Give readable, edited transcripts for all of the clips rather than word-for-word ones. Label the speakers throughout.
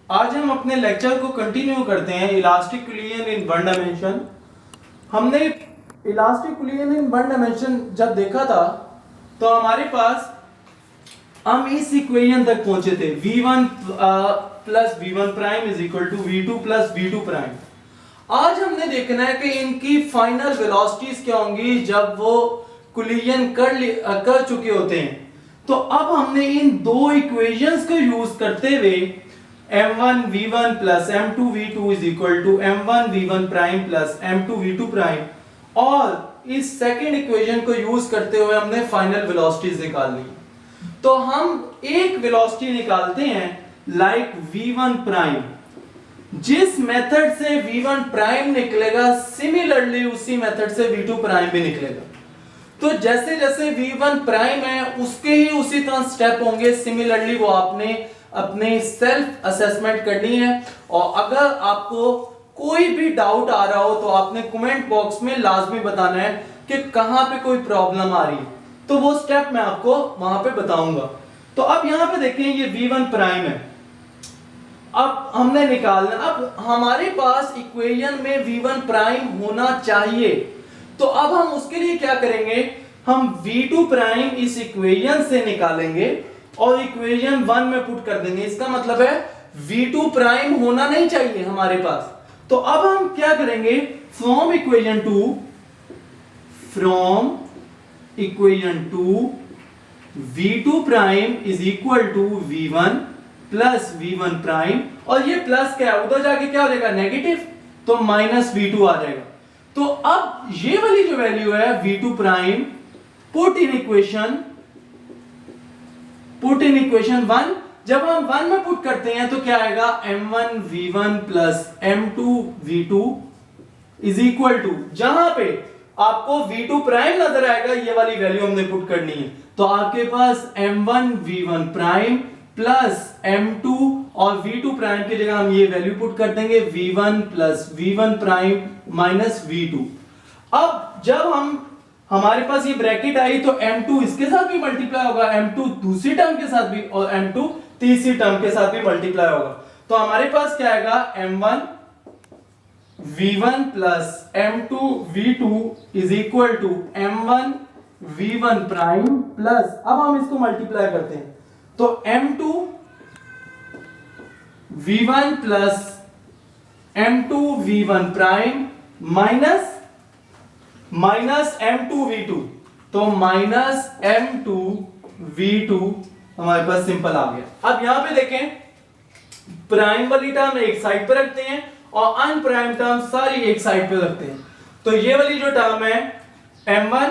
Speaker 1: आज हम अपने लेक्चर को कंटिन्यू करते हैं elastic collision in one dimension. हमने elastic collision in one dimension जब देखा था तो हमारे पास हम इस इक्वेशन तक पहुंचे थे v1 plus v1 prime is equal to v2 plus v2 prime. आज हमने देखना है कि इनकी फाइनल वेलोसिटीज क्या होंगी जब वो कोलिजन कर चुके होते हैं। तो अब हमने इन दो इक्वेशंस को यूज करते हुए m1 v1 plus m2 v2 is equal to m1 v1 prime plus m2 v2 prime और इस सेकेंड इक्वेशन को यूज करते हुए हमने फाइनल वेलोसिटीज निकालनी। तो हम एक वेलोसिटी निकालते हैं लाइक v1 प्राइम। जिस मेथड से v1 प्राइम निकलेगा सिमिलरली उसी मेथड से v2 प्राइम भी निकलेगा। तो जैसे जैसे v1 प्राइम है उसके ही उसी तरह स्टेप होंगे, सिमिलरली वो आपने अपने सेल्फ असेसमेंट करनी है। और अगर आपको कोई भी डाउट आ रहा हो तो आपने कमेंट बॉक्स में लाजमी बताना है कि कहां पे कोई प्रॉब्लम आ रही है, तो वो स्टेप मैं आपको वहां पे बताऊंगा। तो अब यहां पे देखें ये v1 प्राइम है, अब हमने निकालना। अब हमारे पास इक्वेशन में v1 प्राइम होना चाहिए, तो अब हम उसके लिए क्या करेंगे, हम v2 प्राइम इस इक्वेशन से निकालेंगे और इक्वेशन 1 में पुट कर देंगे। इसका मतलब है v2 प्राइम होना नहीं चाहिए हमारे पास। तो अब हम क्या करेंगे, from equation 2 v2 prime is equal to v1 plus v1 prime, और ये प्लस क्या है उधर जाके क्या हो जाएगा नेगेटिव, तो माइनस v2 आ जाएगा। तो अब ये वाली जो वैल्यू है v2 prime put in equation 1, जब हम 1 में पुट करते हैं तो क्या आएगा m1 v1 plus m2 v2 is equal to, जहां पे आपको v2 प्राइम नजर आएगा ये वाली वैल्यू हमने पुट करनी है। तो आपके पास m1 v1 prime plus m2 और v2 प्राइम की जगह हम ये वैल्यू पुट कर देंगे v1 plus v1 prime minus v2। अब जब हमारे पास ये ब्रैकेट आई तो m2 इसके साथ भी मल्टीप्लाई होगा, m2 दूसरी टर्म के साथ भी और m2 तीसरी टर्म के साथ भी मल्टीप्लाई होगा। तो हमारे पास क्या आएगा m1 v1 plus m2 v2 is equal to m1 v1 prime plus, अब हम इसको मल्टीप्लाई करते हैं तो m2 v1 plus m2 v1 prime minus m2 v2, तो माइनस m2 v2 हमारे पास सिंपल आ गया। अब यहां पे देखें प्राइम वाली टर्म एक साइड पे रखते हैं और अनप्राइम टर्म सारी एक साइड पे रखते हैं। तो ये वाली जो टर्म है m1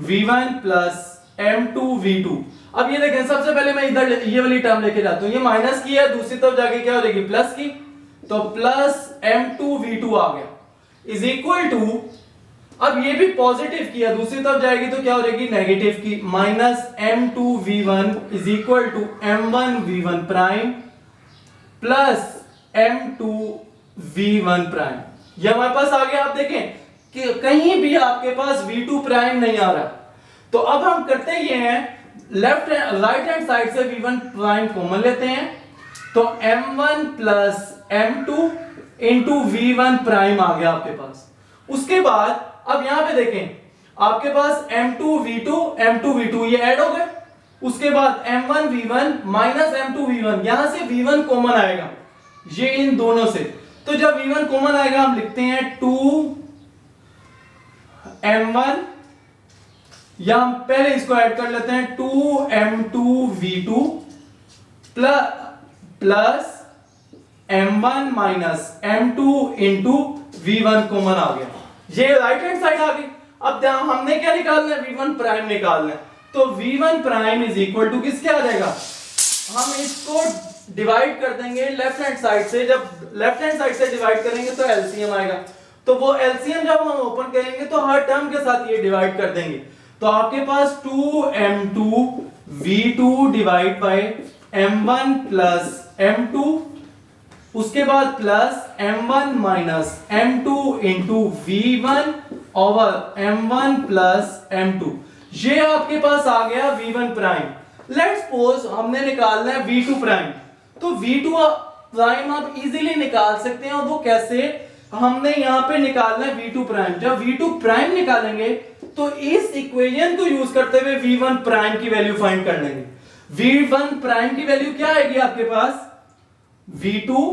Speaker 1: v1 plus m2 v2, अब ये देखें सबसे पहले मैं इधर ये वाली टर्म लेके जाता हूं, ये माइनस की है, दूसरी तरफ जाके क्या हो जाएगी प्लस की, तो प्लस m2 v2 आ गया इज इक्वल टू, अब ये भी पॉजिटिव किया दूसरी तरफ जाएगी तो क्या हो जाएगी नेगेटिव की, minus m2 v1 is equal to m1 v1 prime plus m2 v1 prime. ये हमारे पास आ गया। आप देखें कि कहीं भी आपके पास v2 प्राइम नहीं आ रहा। तो अब हम करते ये हैं राइट हैंड साइड से v1 प्राइम कॉमन लेते हैं, तो m1 plus m2 into v1 prime आ गया आपके पास। उसके बाद अब यहां पे देखें आपके पास m2 v2 ये ऐड हो गए। उसके बाद m1 v1 minus m2 v1, यहां से v1 कॉमन आएगा ये इन दोनों से, तो जब v1 कॉमन आएगा हम लिखते हैं 2 m1, या हम पहले इसको ऐड कर लेते हैं 2 m2 v2 plus m1 minus m2 into v1 common आ गया, ये राइट हैंड साइड आ गई। अब हमने क्या निकालना है, v1 प्राइम निकालना है, तो v1 prime is equal to किसके आ जाएगा, हम इसको डिवाइड कर देंगे लेफ्ट हैंड साइड से। जब लेफ्ट हैंड साइड से डिवाइड करेंगे तो एलसीएम आएगा, तो वो एलसीएम जब हम ओपन करेंगे तो हर टर्म के साथ ये डिवाइड कर देंगे। तो आपके पास 2m2 v2 divide by m1 plus m2, उसके बाद plus m1 minus m2 into v1 over m1 plus m2, ये आपके पास आ गया v1 प्राइम। लेट्स सपोज हमने निकालना है v2 प्राइम, तो V2 प्राइम आप इजीली निकाल सकते हैं, और वो कैसे, हमने यहां पे निकालना है V2 प्राइम। जब V2 प्राइम निकालेंगे तो इस इक्वेशन को यूज करते हुए V1 प्राइम की वैल्यू फाइंड कर लेंगे। V1 प्राइम की वैल्यू क्या आएगी आपके पास, V2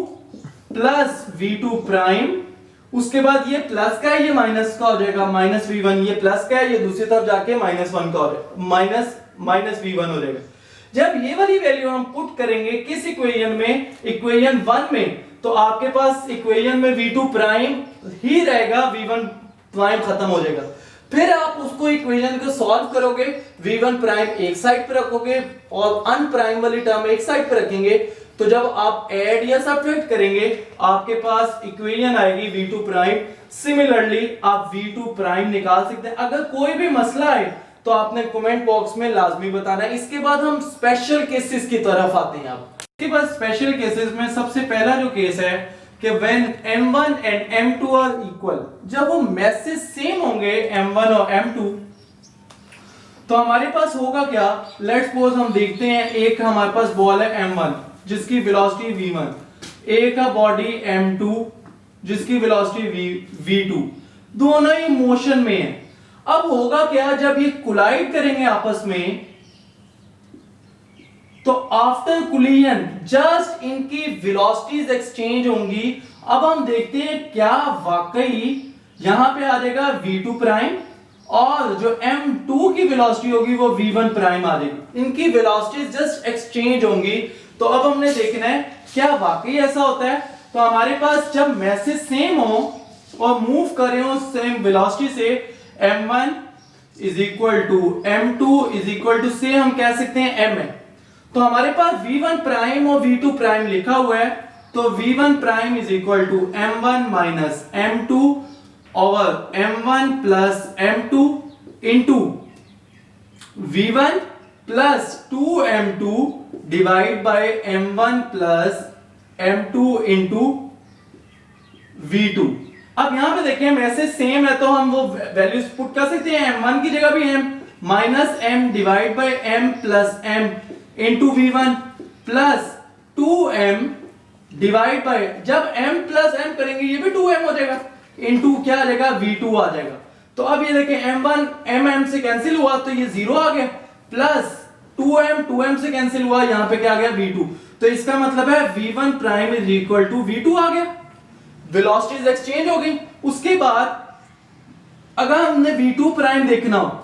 Speaker 1: प्लस V2 प्राइम, उसके बाद ये प्लस का है, ये माइनस का हो जाएगा, माइनस V1, ये प्लस का है, ये दूसरी तरफ जाके -1 का हो जाएगा, माइनस V1 हो जाएगा। जब ये वाली वैल्यू हम पुट करेंगे किस इक्वेशन में, इक्वेशन 1 में, तो आपके पास इक्वेशन में V2 प्राइम ही रहेगा, V1 प्राइम खत्म हो जाएगा। फिर आप उसको इक्वेशन को सॉल्व करोगे, V1 प्राइम एक साइड पे रखोगे और अनप्राइम वाली टर्म एक साइड पे रखेंगे, तो जब आप ऐड या सब्ट्रैक्ट करेंगे आपके पास इक्वेशन आएगी V2 प्राइम। सिमिलरली आप V2 प्राइम निकाल सकते हैं। अगर कोई भी मसला है तो आपने कमेंट बॉक्स में लाजमी बताना है। इसके बाद हम स्पेशल केसेस की तरफ आते हैं। आप इसके बाद स्पेशल केसेस में सबसे पहला जो केस है कि when M1 and M2 are equal, जब वो मैसेज सेम होंगे M1 और M2, तो हमारे पास होगा क्या, लेट्स सपोज हम देखते हैं एक हमारे पास बॉल है M1 जिसकी वेलोसिटी V1, एक का बॉडी M2 जिसकी वेलोसिटी V2, दोनों ही मोशन में है। अब होगा क्या, जब ये कोलाइड करेंगे आपस में, तो आफ्टर कोलिजन जस्ट इनकी वेलोसिटीज एक्सचेंज होंगी। अब हम देखते हैं क्या वाकई यहां पे आ जाएगा V2 प्राइम, और जो M2 की वेलोसिटी होगी वो V1 प्राइम आ जाएगी। इनकी वेलोसिटीज जस्ट एक्सचेंज होंगी। तो अब हमने देखना है क्या वाकई ऐसा होता है। तो हमारे पास जब मैसेज सेम हो और मूव कर रहे हो सेम वेलोसिटी से, M1 is equal to M2 is equal to, से हम कह सकते हैं M है, तो हमारे पास V1 प्राइम और V2 प्राइम लिखा हुआ है। तो V1 prime is equal to M1 minus M2 over M1 plus M2 into V1 plus 2M2 divide by M1 plus M2 into V2। अब यहां पे देखें मैसेज सेम है तो हम वो वैल्यूज पुट कर सकते हैं। M1 की जगह भी M minus M divide by M plus M into V1 plus 2M divide by, जब M प्लस M करेंगे ये भी 2M हो जाएगा, इंटू क्या आ जाएगा, V2 आ जाएगा। तो अब ये देखें M1 M से कैंसिल हुआ तो ये 0 आ गया, प्लस 2M से कैंसिल हुआ, यहां पे क्या आ गया, V2। तो इसका मतलब है V1 prime is equal to V2 आ गया, वेलोसिटीज एक्सचेंज हो गई। उसके बाद अगर हमने V2 प्राइम देखना हो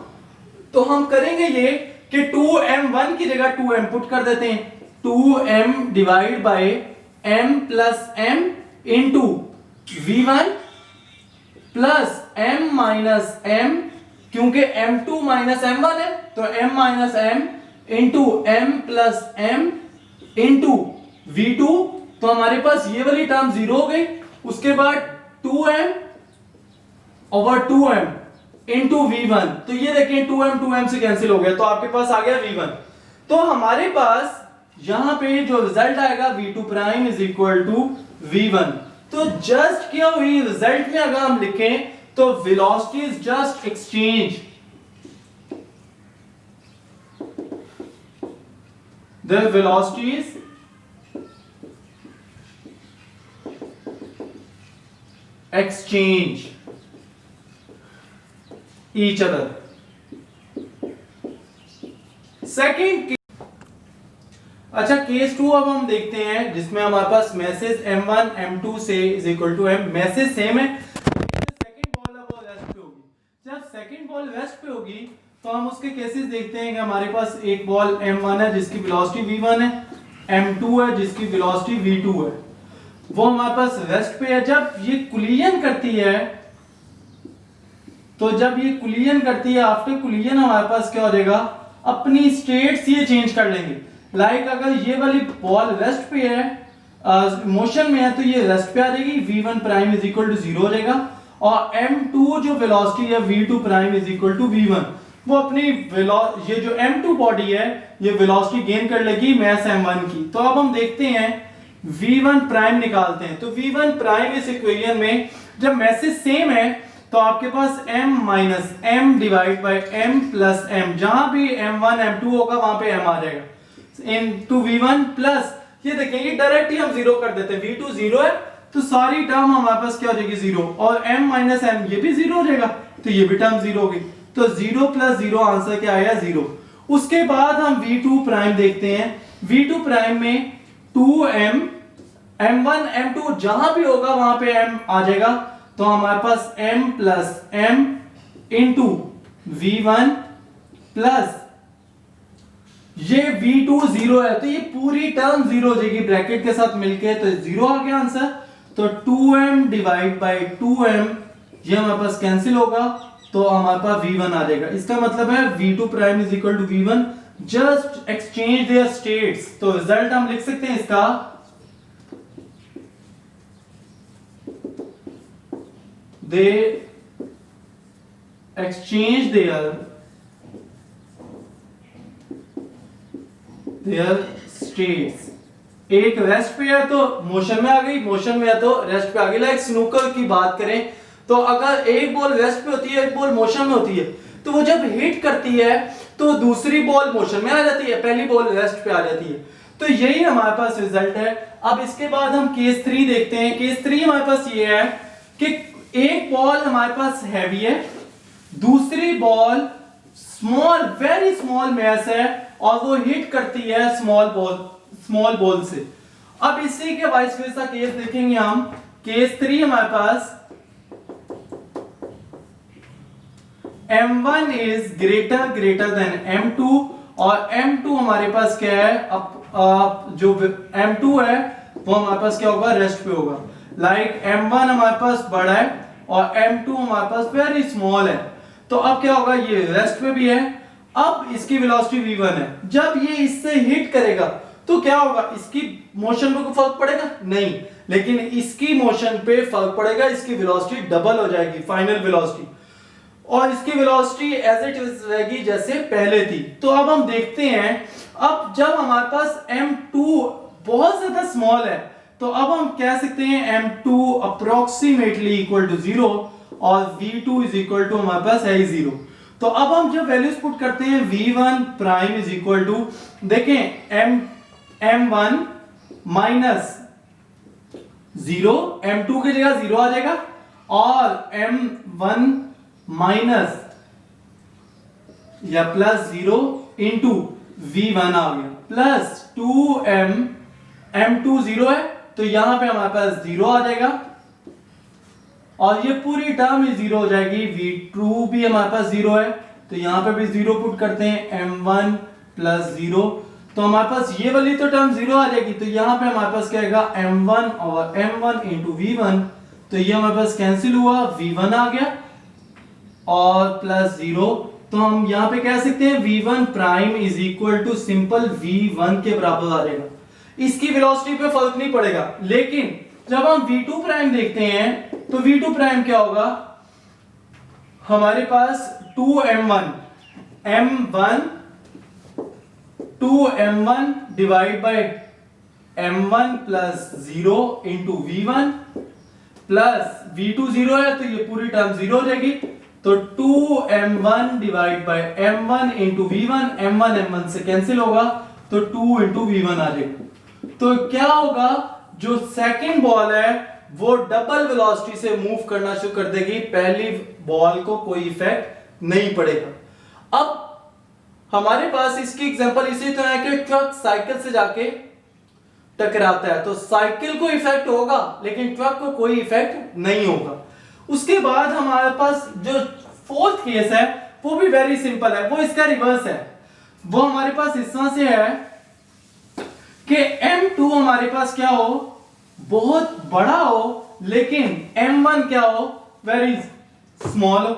Speaker 1: तो हम करेंगे ये कि 2M1 की जगह 2M पुट कर देते हैं, 2M divide by M plus M into V1 plus M minus M, क्योंकि M2 माइनस M1 है तो M minus M into M plus M into V2। तो हमारे पास ये वाली टर्म 0 हो गई। उसके बाद 2M over 2M into V1, तो ये देखें 2M से कैंसिल हो गया, तो आपके पास आ गया V1। तो हमारे पास यहां पे जो रिजल्ट आएगा V2 prime is equal to V1। तो जस्ट क्या हुई, रिजल्ट में अगर हम लिखें तो velocities just exchange, the velocities exchange each other। Second, अच्छा केस 2 अब हम देखते हैं जिसमें हमारे पास मैसेज M1 M2 से is equal to M, masses same है, सेकंड बॉल है वो वेस्ट पे होगी। जब सेकंड बॉल वेस्ट पे होगी तो हम उसके केसेस देखते हैं कि हमारे पास एक बॉल M1 है जिसकी वेलोसिटी V1 है, M2 है जिसकी वेलोसिटी V2 है, वो हमारे पास वेस्ट पे है। जब ये कोलिजन करती है, तो जब ये कोलिजन करती है, आफ्टर कोलिजन हमारे पास क्या हो जाएगा, अपनी स्टेट्स ये चेंज कर लेंगे। लाइक अगर ये वाली बॉल वेस्ट पे है, मोशन में है, तो ये वेस्ट पे आ जाएगी, V1 prime is equal to 0 हो जाएगा, और M2 जो वेलोसिटी है V2 prime is equal to V1, वो अपनी ये जो M2 बॉडी है ये वेलोसिटी गेन कर लेगी मास M1 की। तो अब हम देखते हैं V1 प्राइम निकालते हैं। तो V1 प्राइम इस इक्वेशन में जब मैसेज सेम है तो आपके पास M minus M divide by M plus M, जहां भी M1 M2 होगा वहां पे M आ जाएगा, इनटू V1 प्लस ये देखें ये डायरेक्ट ही हम जीरो कर देते हैं, v2 जीरो है तो सारी टर्म हमारे पास क्या हो जाएगी जीरो, और m माइनस एम ये भी जीरो हो जाएगा तो ये भी टर्म जीरो होगी, तो जीरो प्लस जीरो आंसर क्या आया जीरो। उसके बाद हम v2 प्राइम देखते हैं, v2 प्राइम में 2m m1 m2 जहां भी होगा वहां पे m आ जाएगा, तो हमारे पास m plus m into v1 plus ये v2 जीरो है तो ये पूरी टर्म जीरो हो जाएगी ब्रैकेट के साथ मिलके, तो जीरो आ गया आंसर। तो 2m डिवाइड बाय 2m ये हमारे पास कैंसिल होगा तो हमारे पास v1 आ जाएगा। इसका मतलब है v2 prime is equal to v1, just exchange their states. तो रिजल्ट हम लिख सकते हैं इसका दे एक्सचेंज देयर स्टेट्स। एक रेस्ट पे है तो मोशन में आ गई, मोशन में है तो रेस्ट पे आ गई। लाइक स्नूकर की बात करें तो अगर एक बॉल रेस्ट पे होती है एक बॉल मोशन में होती है, तो वो जब हिट करती है तो दूसरी बॉल मोशन में आ जाती है, पहली बॉल रेस्ट पे आ जाती है। तो यही हमारे पास रिजल्ट है। अब इसके बाद हम केस 3 देखते हैं। केस 3 हमारे पास ये है कि एक बॉल हमारे पास हैवी है, दूसरी ball small very small mass है और वो हिट करती है स्मॉल बॉल से। अब इसी के वाइस वर्सा केस देखेंगे हम। केस 3 हमारे पास m1 is greater than m2 और m2 हमारे पास क्या है, अब जो m2 है वो हमारे पास क्या होगा, रेस्ट पे होगा। लाइक m1 हमारे पास बड़ा है और m2 हमारे पास वेरी स्मॉल है, तो अब क्या होगा, ये रेस्ट पे भी है। अब इसकी वेलोसिटी v1 है, जब ये इससे हिट करेगा तो क्या होगा, इसकी मोशन पे कोई फर्क पड़ेगा नहीं, लेकिन इसकी मोशन पे फर्क पड़ेगा, इसकी वेलोसिटी डबल हो जाएगी फाइनल वेलोसिटी, और इसकी वेलोसिटी एज इट इज रहेगी जैसे पहले थी। तो अब हम देखते हैं, अब जब हमारे पास m2 बहुत ज्यादा स्मॉल है तो अब हम कह सकते हैं m2 अप्रोक्सीमेटली इक्वल टू 0 और v2 इज इक्वल टू हमारे पास है 0। तो अब हम जब वैल्यूज पुट करते हैं v1 prime is equal to, देखें m1 माइनस 0, m2 की जगह 0 आ जाएगा, और m1 माइनस या प्लस 0 इंटू v1 आ गया, प्लस 2m m2 0 है तो यहां पे हमारे पास 0 आ जाएगा और ये पूरी टर्म ही 0 हो जाएगी। v2 भी हमारे पास 0 है तो यहां पे भी 0 पुट करते हैं, m1 प्लस 0, तो हमारे पास ये वाली तो टर्म 0 आ जाएगी, तो यहां पे हमारे पास क्या आएगा, m1 और m1 इंटू v1, तो ये हमारे पास कैंसिल हुआ, v1 आ गया और प्लस 0, तो हम यहां पे कह सकते हैं v1 prime is equal to simple v1 के बराबर आ जाएगा। इसकी वेलोसिटी पे फर्क नहीं पड़ेगा, लेकिन जब हम v2 प्राइम देखते हैं तो v2 प्राइम क्या होगा, हमारे पास 2m1 divide by m1 plus 0 into v1 plus v2 0 है तो ये पूरी टर्म 0 हो जाएगी, तो 2m1 divide by m1 into v1, m1 से कैंसिल होगा तो 2 इंटू v1 आ जाएगा। तो क्या होगा, जो सेकंड बॉल है वो डबल वेलोसिटी से मूव करना शुरू कर देगी, पहली बॉल को कोई इफेक्ट नहीं पड़ेगा। अब हमारे पास इसकी एग्जांपल इसी तरह है कि ट्रक साइकिल से जाके टकराता है तो साइकिल को इफेक्ट होगा लेकिन ट्रक को कोई इफेक्ट नहीं होगा। उसके बाद हमारे पास जो फोर्थ केस है वो भी वेरी सिंपल है, वो इसका रिवर्स है। वो हमारे पास इस तरह से है कि m2 हमारे पास क्या हो, बहुत बड़ा हो, लेकिन m1 क्या हो, वेरी स्मॉल हो।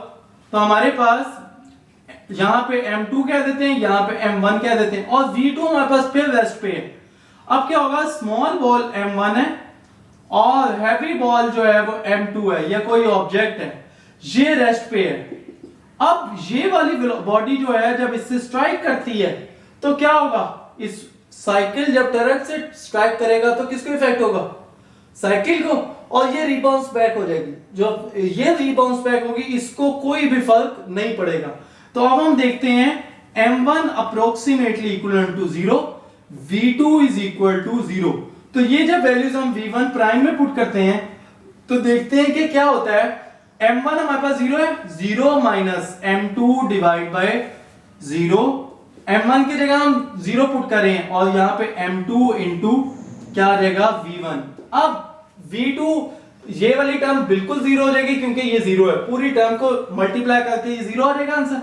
Speaker 1: तो हमारे पास यहां पे m2 कह देते हैं, यहां पे m1 कह देते हैं, और v2 हमारे पास फिर रेस्ट पे है। अब क्या होगा, स्मॉल बॉल m1 है और हैवी बॉल जो है वो m2 है, या कोई ऑब्जेक्ट है, ये रेस्ट पे है। अब ये वाली बॉडी जो है जब इससे स्ट्राइक करती है तो क्या होगा, इस साइकिल जब डायरेक्ट से स्ट्राइक करेगा तो किसको इफेक्ट होगा, साइकिल को, और ये रिबाउंस बैक हो जाएगी। जो ये रिबाउंस बैक होगी इसको कोई भी फर्क नहीं पड़ेगा। तो अब हम देखते हैं m1 approximately equal to 0, v2 is equal to 0। तो ये जब वैल्यूज हम v1 प्राइम में पुट करते हैं तो देखते हैं कि क्या होता है। m1 हमारे पास 0 है, 0 minus m2 divide bye 0। m1 की जगह हम 0 पुट करें और यहां पे m2 इंटू क्या रहेगा v1। अब v2 ये वाली टर्म बिल्कुल 0 हो जाएगी क्योंकि ये 0 है, पूरी टर्म को मल्टीप्लाई करके ये 0 आ जाएगा आंसर।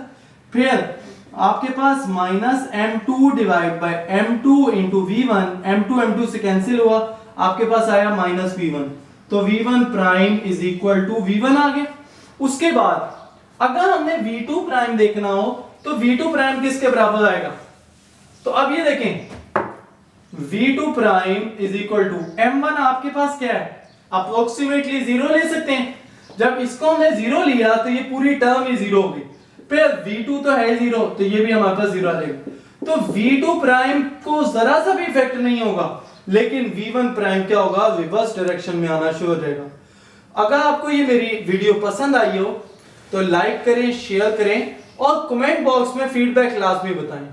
Speaker 1: फिर आपके पास minus m2 divide by m2 into v1, m2 से कैंसिल हुआ, आपके पास आया माइनस v1। तो v1 prime is equal to v1 आ गया। उसके बाद अगर हमने v2 प्राइम देखना हो तो v2 प्राइम किसके बराबर आएगा। तो अब ये देखें v2 prime is equal to m1 आपके पास क्या है, अप्रोक्सीमेटली 0 ले सकते हैं। जब इसको हमने 0 लिया तो ये पूरी टर्म ही 0 होगी। फिर v2 तो है 0 तो ये भी हमारे पास 0 आ जाएगा। तो v2 प्राइम को जरा सा भी इफेक्ट नहीं होगा, लेकिन v1 प्राइम क्या होगा, रिवर्स डायरेक्शन में आना शुरू हो जाएगा। अगर आपको ये मेरी वीडियो पसंद आई हो तो लाइक करें, शेयर करें और कमेंट बॉक्स में फीडबैक लाजमी बताएं।